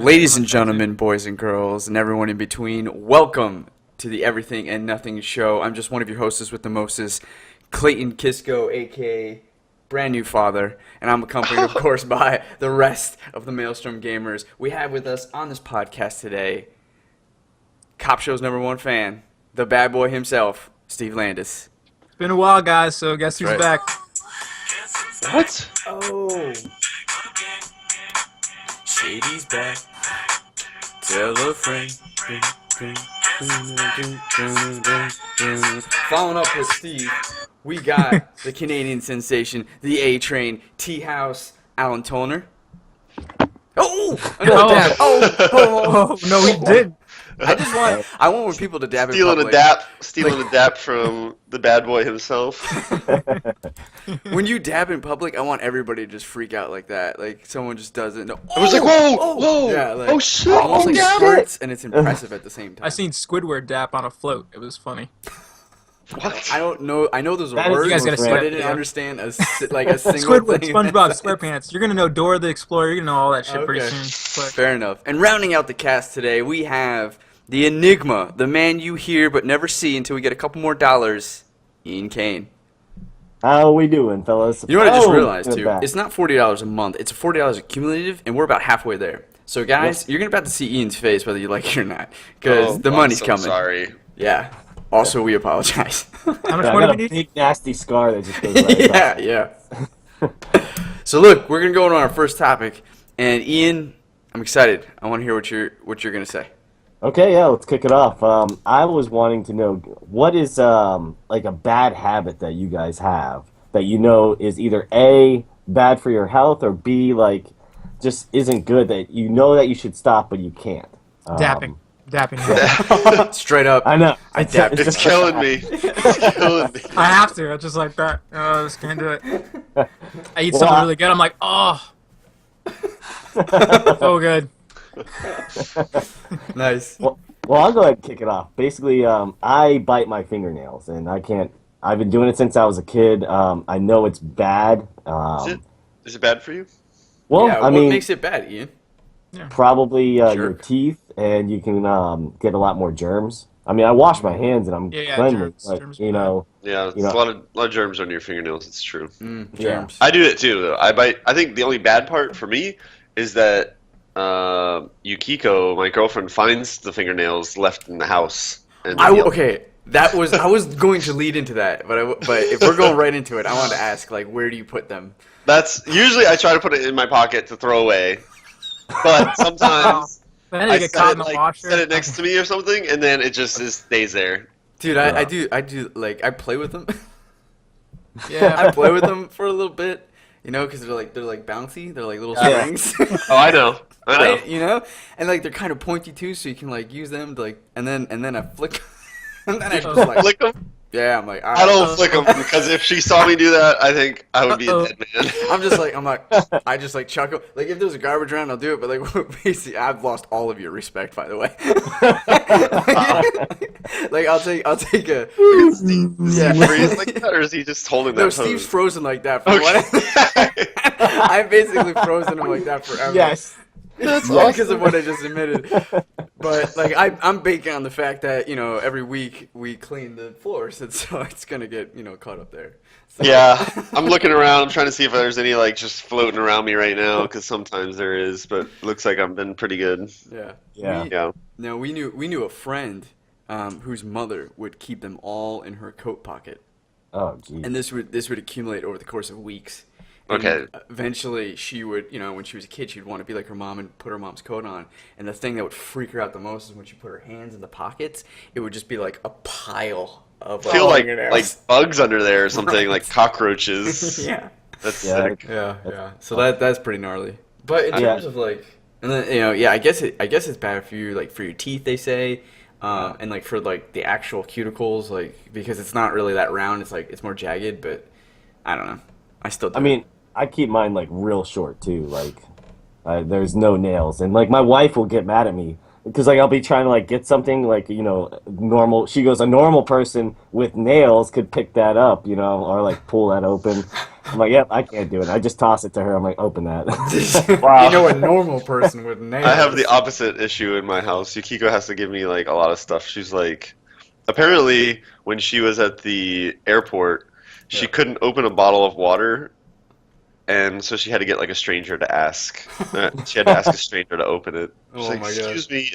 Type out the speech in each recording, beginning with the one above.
Ladies and gentlemen, boys and girls, and everyone in between, welcome to the Everything and Nothing Show. I'm just one of your hosts with the mostest, Clayton Kisco, a.k.a. Brand New Father, and I'm accompanied, of course, by the rest of the Maelstrom Gamers. We have with us on this podcast today, Cop Show's #1 fan, the bad boy himself, Steve Landis. It's been a while, guys, so guess who's back? What? Oh. Shady's back. Tell a friend. Following up with Steve, we got the Canadian sensation, the A-Train, T-House, Alan Tollner. Oh! Another dab. Oh, no, he did. I want people to dab in public. Stealing a dap from the bad boy himself. When you dab in public, I want everybody to just freak out like that. Like someone just does it. No, I was like, whoa! Yeah, like, oh shit! Almost like yeah. it hurts, and it's impressive at the same time. I seen Squidward dap on a float. It was funny. What? I don't know. I know there's a That is- word, you guys gotta but I sweat, didn't yeah. understand a single Squidward, thing. SpongeBob SquarePants. You're gonna know Dora the Explorer. You're gonna know all that shit pretty Okay. soon. But Fair enough. And rounding out the cast today, we have the Enigma, the man you hear but never see until we get a couple more dollars, Ian Kane. How we doing, fellas? You know what I just Oh, realized, we're too? back. It's not $40 a month. It's $40 accumulative, and we're about halfway there. So, guys, you're going to about to see Ian's face whether you like it or not, because the money's I'm coming. Sorry. Yeah. Also, we apologize. how much Yeah, I money got do a you need? big nasty scar that just goes right across. yeah. So, look, we're going to go on our first topic, and Ian, I'm excited. I want to hear what you're going to say. Okay, yeah, let's kick it off. I was wanting to know what is like a bad habit that you guys have that you know is either A, bad for your health, or B, like just isn't good that you know that you should stop but you can't. Dapping. Straight up. I know. I dab. It's It's just- killing me. It's killing me. I have to. I just like that. I just can't do it. I eat Well, something really good. I'm like, oh, so good. Nice. Well, I'll go ahead and kick it off. Basically, I bite my fingernails, and I can't. I've been doing it since I was a kid. I know it's bad. Is it bad for you? Well, Yeah, I what mean, makes it bad, Ian? probably your Jerk. teeth, and you can get a lot more germs. I mean, I wash my hands and I'm Yeah, cleanly, germs- but germs you are know, Yeah, You there's know- a lot of germs on your fingernails. It's true. Germs. I do it too, though. I bite. I think the only bad part for me is that Yukiko, my girlfriend, finds the fingernails left in the house. And Okay, I was going to lead into that, but if we're going right into it, I wanted to ask, like, where do you put them? That's usually I try to put it in my pocket to throw away, but sometimes But then I you get caught in the washer. set it next to me or something, and then it just stays there. Dude, I do like I play with them. Yeah. I play with them for a little bit, you know, because they're like bouncy, they're like little Yeah. springs. Oh, I know. Right? You know, and like they're kind of pointy too, so you can like use them to like, and then I flick, and then I just like, Flick them. yeah, I'm like, all I right. don't flick them because if she saw me do that, I think I would be a dead man. I'm like, I just like chuck 'em. Like if there's a garbage around, I'll do it. But like basically, I've lost all of your respect, by the way. Like I'll take a. Yeah. Freeze like that, or is he just holding that No, pose? Steve's frozen like that for Okay. what? I've basically frozen him like that forever. yes, That's Yeah, awesome. because of what I just admitted. But like I'm banking on the fact that every week we clean the floors, and so it's gonna get caught up there. So, Yeah, I'm looking around. I'm trying to see if there's any like just floating around me right now, because sometimes there is, but it looks like I've been pretty good. yeah. Yeah. Yeah. No, we knew a friend whose mother would keep them all in her coat pocket, oh geez, and this would accumulate over the course of weeks. And Okay. Eventually, she would, when she was a kid, she'd want to be like her mom and put her mom's coat on. And the thing that would freak her out the most is when she put her hands in the pockets, it would just be like a pile of I feel like fingernails. bugs under there or something, Right. like cockroaches. yeah, That's Yeah. sick. yeah. So that's pretty gnarly. But in Yeah. terms of like, and then I guess it's bad for you, like for your teeth, they say, and like for like the actual cuticles, like because it's not really that round, it's like it's more jagged. But I don't know. I still do. I mean, I keep mine like real short too. Like, there's no nails, and like my wife will get mad at me because like I'll be trying to like get something like normal. She goes, a normal person with nails could pick that up, or like pull that open, I'm like, yep, I can't do it. I just toss it to her. I'm like, open that. You know, a normal person with nails. I have the opposite issue in my house. Yukiko has to give me like a lot of stuff. She's like, apparently when she was at the airport, she Yeah. couldn't open a bottle of water, and so she had to get like a stranger to ask. She had to ask a stranger to open it. She's Oh like, my gosh. "Excuse me,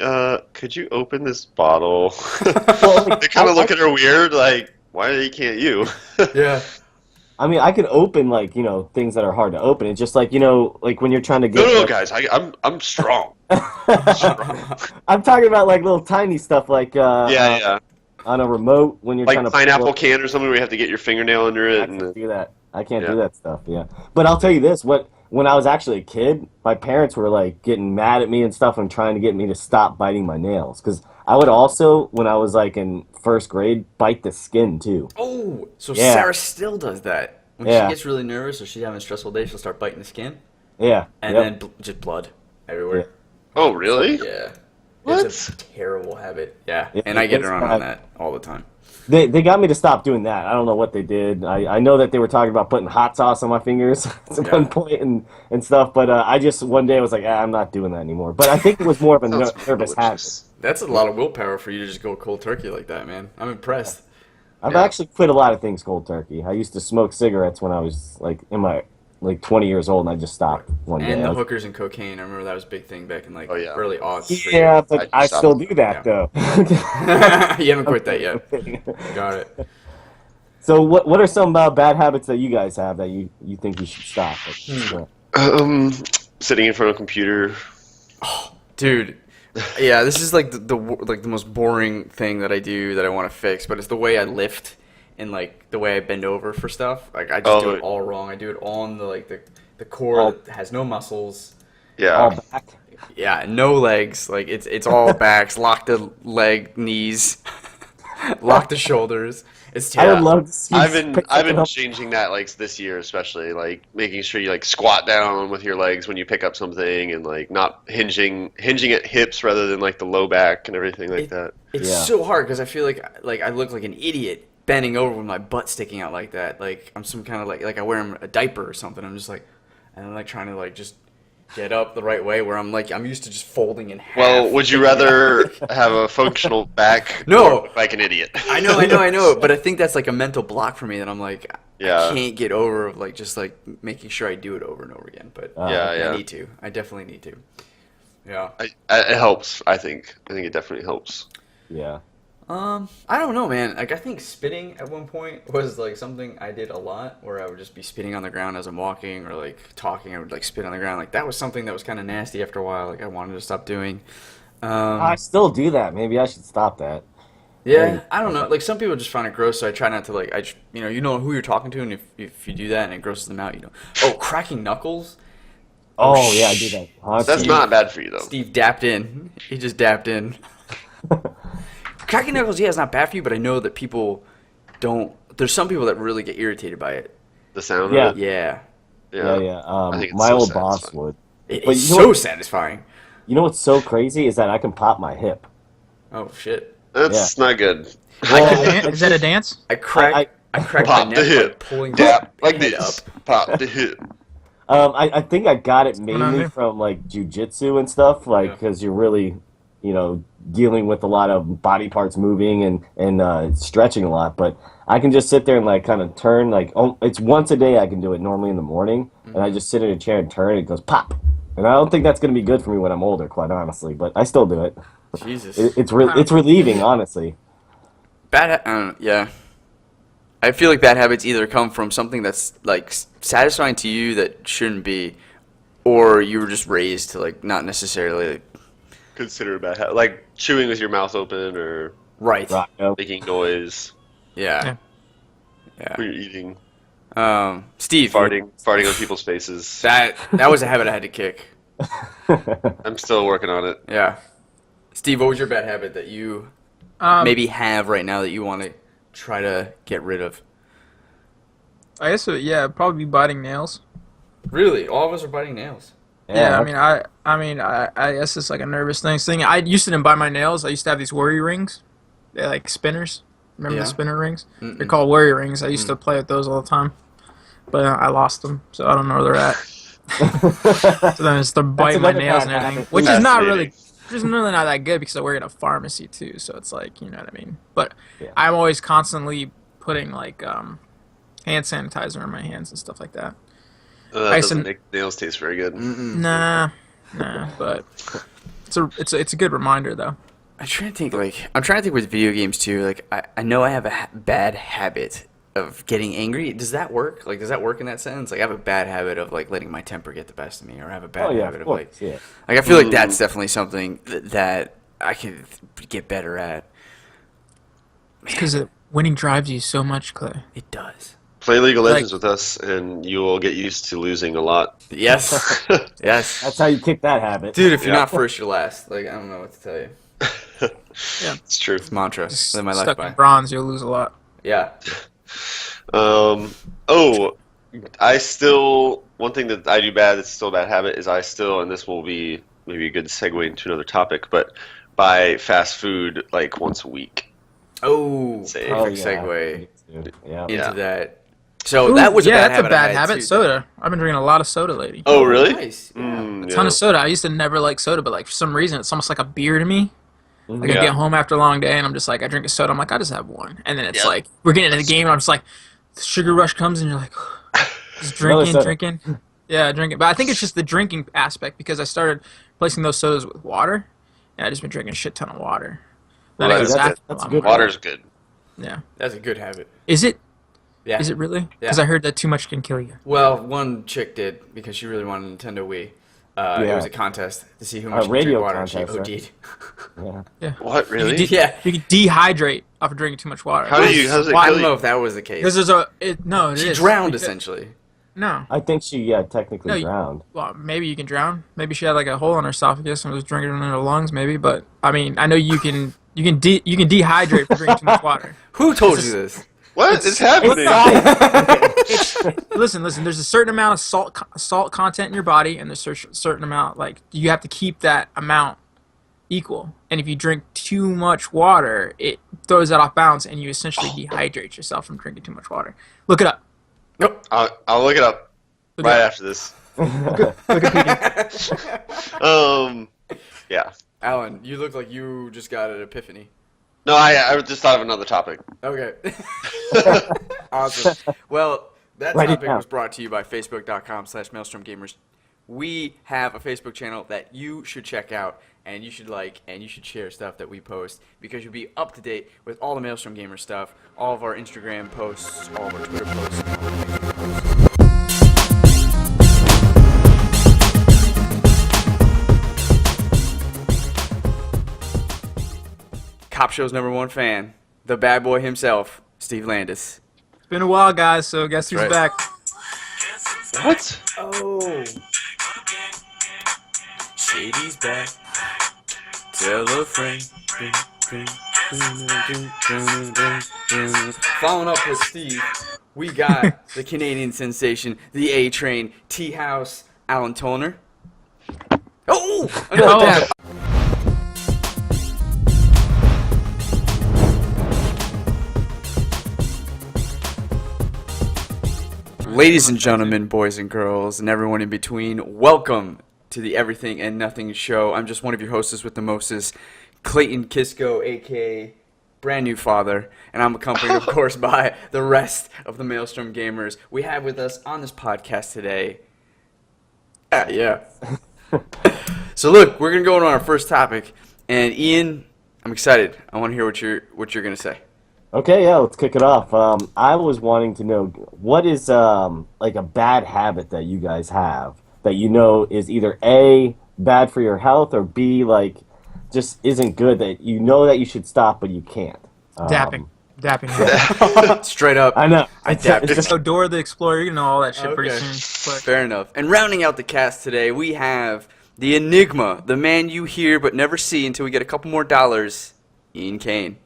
could you open this bottle?" Well, like, They kind of I- look at her weird, like, "Why can't you?" Yeah. I mean, I can open like things that are hard to open. It's just like like when you're trying to No, get. no, like- guys, I'm strong. I'm talking about like little tiny stuff like Yeah. on a remote when you're trying Like to pineapple can or something where you have to get your fingernail under I it. can't And do that. I can't do Yeah. that stuff. Yeah, but I'll tell you this: when I was actually a kid, my parents were like getting mad at me and stuff and trying to get me to stop biting my nails because I would also, when I was like in first grade, bite the skin too. Oh, so Yeah. Sarah still does that. When Yeah. she gets really nervous or she's having a stressful day, she'll start biting the skin, Yeah, and yep. then just blood everywhere. oh, really? Yeah. What? It's a terrible habit. Yeah. Yeah, And I get it's around bad. on that all the time. They got me to stop doing that. I don't know what they did. I know that they were talking about putting hot sauce on my fingers at Yeah. one point and stuff, but I just one day was like, I'm not doing that anymore. But I think it was more of a Sounds nervous habit. delicious. That's a lot of willpower for you to just go cold turkey like that, man. I'm impressed. I've Yeah. actually quit a lot of things cold turkey. I used to smoke cigarettes when I was like in my 20 years old, and I just stopped one day. And I the was- hookers and cocaine. I remember that was a big thing back in like Oh, yeah. early aughts. for yeah, you. but I I stopped. still do that though. You haven't quit that yet. Got it. So what are some bad habits that you guys have that you think you should stop? Sitting in front of a computer. Dude, yeah, this is like the most boring thing that I do that I want to fix, but it's the way I lift and like the way I bend over for stuff. Like I just do Oh. it all wrong. I do it on the core Oh. that has no muscles. Yeah. All back. Yeah, no legs. Like it's all backs. Lock the leg, knees, lock the shoulders. It's I would terrible. love to see. I've you been pick I've something been up. changing that like this year especially, like making sure you like squat down with your legs when you pick up something and like not hinging at hips rather than like the low back and everything like that. It's Yeah. so hard because I feel like I look like an idiot bending over with my butt sticking out like that. Like I'm some kind of like I wear a diaper or something. I'm just like, and I'm like trying to like just get up the right way where I'm used to just folding in half. Well, would you rather have a functional back No. or look like an idiot? I know, but I think that's like a mental block for me that I'm like, Yeah. I can't get over of like just like making sure I do it over and over again. But Yeah. I need to. I definitely need to. Yeah. It helps, I think. I think it definitely helps. Yeah. I don't know, man. Like I think spitting at one point was like something I did a lot, where I would just be spitting on the ground as I'm walking or like talking. I would like spit on the ground. Like that was something that was kind of nasty after a while. Like I wanted to stop doing. I still do that. Maybe I should stop that. Yeah, I don't know. Like some people just find it gross, so I try not to like. You know who you're talking to, and if you do that and it grosses them out, Oh, cracking knuckles. Oh yeah, I do that. That's not bad for you though. Steve dapped in. He just dapped in. Cracking knuckles, yeah, it's not bad for you, but I know that people don't. There's some people that really get irritated by it. The sound Yeah. of it. Yeah, Yeah. I think it's My so old satisfying. boss would. it's But you know so what- satisfying. You know what's so crazy is that I can pop my hip. Oh shit! That's not good. Is that a dance? I cracked my Pop neck the by hip. pulling Dap my like head this. up. Pop the hip. I think I got it on mainly there? from like jujitsu and stuff, like Yeah. because you're really, dealing with a lot of body parts moving and stretching a lot. But I can just sit there and like kind of turn it's once a day I can do it normally in the morning, and I just sit in a chair and turn and it goes pop. And I don't think that's gonna be good for me when I'm older, quite honestly. But I still do it. Jesus. It's relieving, honestly. Yeah. I feel like bad habits either come from something that's like satisfying to you that shouldn't be, or you were just raised to like not necessarily like, Consider a bad habit. Like chewing with your mouth open or right. Right, no. making noise Yeah. when you're eating. Steve. Farting on people's faces. That was a habit I had to kick. I'm still working on it. Yeah. Steve, what was your bad habit that you maybe have right now that you want to try to get rid of? I guess probably biting nails. Really? All of us are biting nails. Yeah, I guess it's like a nervous thing. I used to didn't bite my nails. I used to have these worry rings. They're like spinners. Remember Yeah. the spinner rings? Mm-mm. They're called worry rings. I used to play with those all the time. but I lost them, so I don't know where they're at. So then it's they're biting my another nails bad and everything, habit. which is not really, Fascinating. which is really not that good because I work at a pharmacy too. So it's like, you know what I mean. But Yeah. I'm always constantly putting like hand sanitizer on my hands and stuff like that. That I doesn't said- make nails taste very good. Nah, but it's a good reminder though. I'm trying to think. I'm trying to think with video games too. Like, I know I have a bad habit of getting angry. Does that work? Like, does that work in that sentence? Like, I have a bad habit of like letting my temper get the best of me, or I have a bad Oh yeah, habit of of like, course. Yeah. like I feel like that's definitely something that I can get better at. Because winning drives you so much, Clay. It does. Play League of Like- Legends with us, and you will get used to losing a lot. Yes. Yes. That's how you kick that habit. Dude, if you're Yeah. not first, you're last. Like, I don't know what to tell you. It's true. It's mantra. Live my life Stuck by. in bronze, you'll lose a lot. Yeah. Oh, one thing that I do bad that's still a bad habit is and this will be maybe a good segue into another topic, but buy fast food like once a week. Oh, Say- perfect Oh, yeah. segue Yeah. into Yeah. that. So that was a yeah, bad that's habit. a I bad had habit. too. Soda. I've been drinking a lot of soda lately. Oh, really? Nice. Yeah. Mm, A ton yeah. of soda. I used to never like soda, but like for some reason, it's almost like a beer to me. Like I Yeah. get home after a long day and I'm just like, I drink a soda. I'm like, I just have one, and then it's Yep. like we're getting into the game and I'm just like, the sugar rush comes and you're like, just drinking, soda. drinking. Yeah, drinking. But I think it's just the drinking aspect because I started replacing those sodas with water, and I just been drinking a shit ton of water. Then Well, I go to the that's bathroom that's a lot good. more. Water's good. Yeah. That's a good habit. Is it? Yeah. Is it really? Yeah. Because I heard that too much can kill you. Well, one chick did because she really wanted a Nintendo Wii. It Yeah. was a contest to see who much could radio drink water, and she contest, right? OD'd. Yeah. What, really? You Yeah. You can dehydrate after drinking too much water. How does it Well, I kill don't know you? if that was the case. Because there's a no. It She is. drowned Because- essentially. No. I think she technically No, you- drowned. Well, maybe you can drown. Maybe she had like a hole in her esophagus and was drinking it in her lungs. Maybe, but I mean, I know you can dehydrate from drinking too much water. Who told you this? What is happening? Listen. There's a certain amount of salt content in your body, and there's a certain amount like you have to keep that amount equal. And if you drink too much water, it throws that off balance, and you essentially dehydrate yourself from drinking too much water. Look it up. Nope. I'll look it up Look right it up. after this. Wikipedia. Yeah. Alan, you look like you just got an epiphany. No, I just thought of another topic. Okay. Awesome. Well, that Write it topic down. was brought to you by Facebook.com/MaelstromGamers. We have a Facebook channel that you should check out, and you should like, and you should share stuff that we post, because you'll be up to date with all the Maelstrom Gamer stuff, all of our Instagram posts, all of our Twitter posts, all of our Facebook posts. Cop Show's #1 fan, the bad boy himself, Steve Landis. It's been a while, guys. So guess who's right. back? What? Oh. Shady's back. Tell a friend. Following up with Steve, we got the Canadian sensation, the A Train, T House, Alan Toner. Oh! Another Oh. dab. Ladies and gentlemen, boys and girls, and everyone in between, welcome to the Everything and Nothing Show. I'm just one of your hosts with the mostest, Clayton Kisco, aka Brand New Father, and I'm accompanied, of course, by the rest of the Maelstrom Gamers. We have with us on this podcast today. Yeah. So look, we're gonna go on our first topic, and Ian, I'm excited. I want to hear what you're gonna say. Okay, yeah, let's kick it off. I was wanting to know what is like a bad habit that you guys have that you know is either A, bad for your health, or B, like just isn't good, that you know that you should stop but you can't. Dapping. Straight up. I know. I dapped It's it. just- So Dora the Explorer, you know all that shit pretty Okay. soon. But Fair enough. And rounding out the cast today, we have the Enigma, the man you hear but never see until we get a couple more dollars, Ian Kane.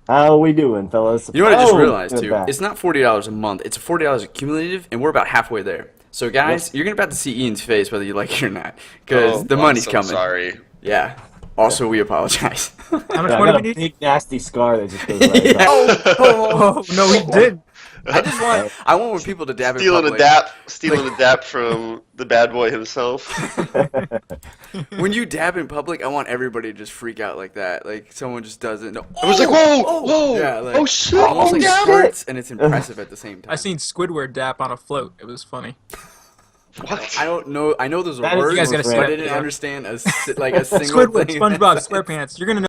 How we doing, fellas? You know what I just Oh, realized, good too? back. It's not $40 a month. It's $40 accumulative, and we're about halfway there. So, guys, you're about to see Ian's face whether you like it or not, because the money's I'm so coming. Sorry. Yeah. Also, we apologize. how much Yeah, I money got we a need? big nasty scar that just goes right Yeah. back. Oh, no, we did. I want when people to dab in Stealing a public. stealing a dap from the bad boy himself. When you dab in public, I want everybody to just freak out like that. Like someone just does it. No, I was like, whoa, yeah, like, oh shit, almost like damn squirts, and it's impressive at the same time. I seen Squidward dap on a float. It was funny. What? I don't know. I know there's a That is- word, You guys gotta see but I that didn't video. understand like a single Squidward, thing. SpongeBob SquarePants. You're gonna know.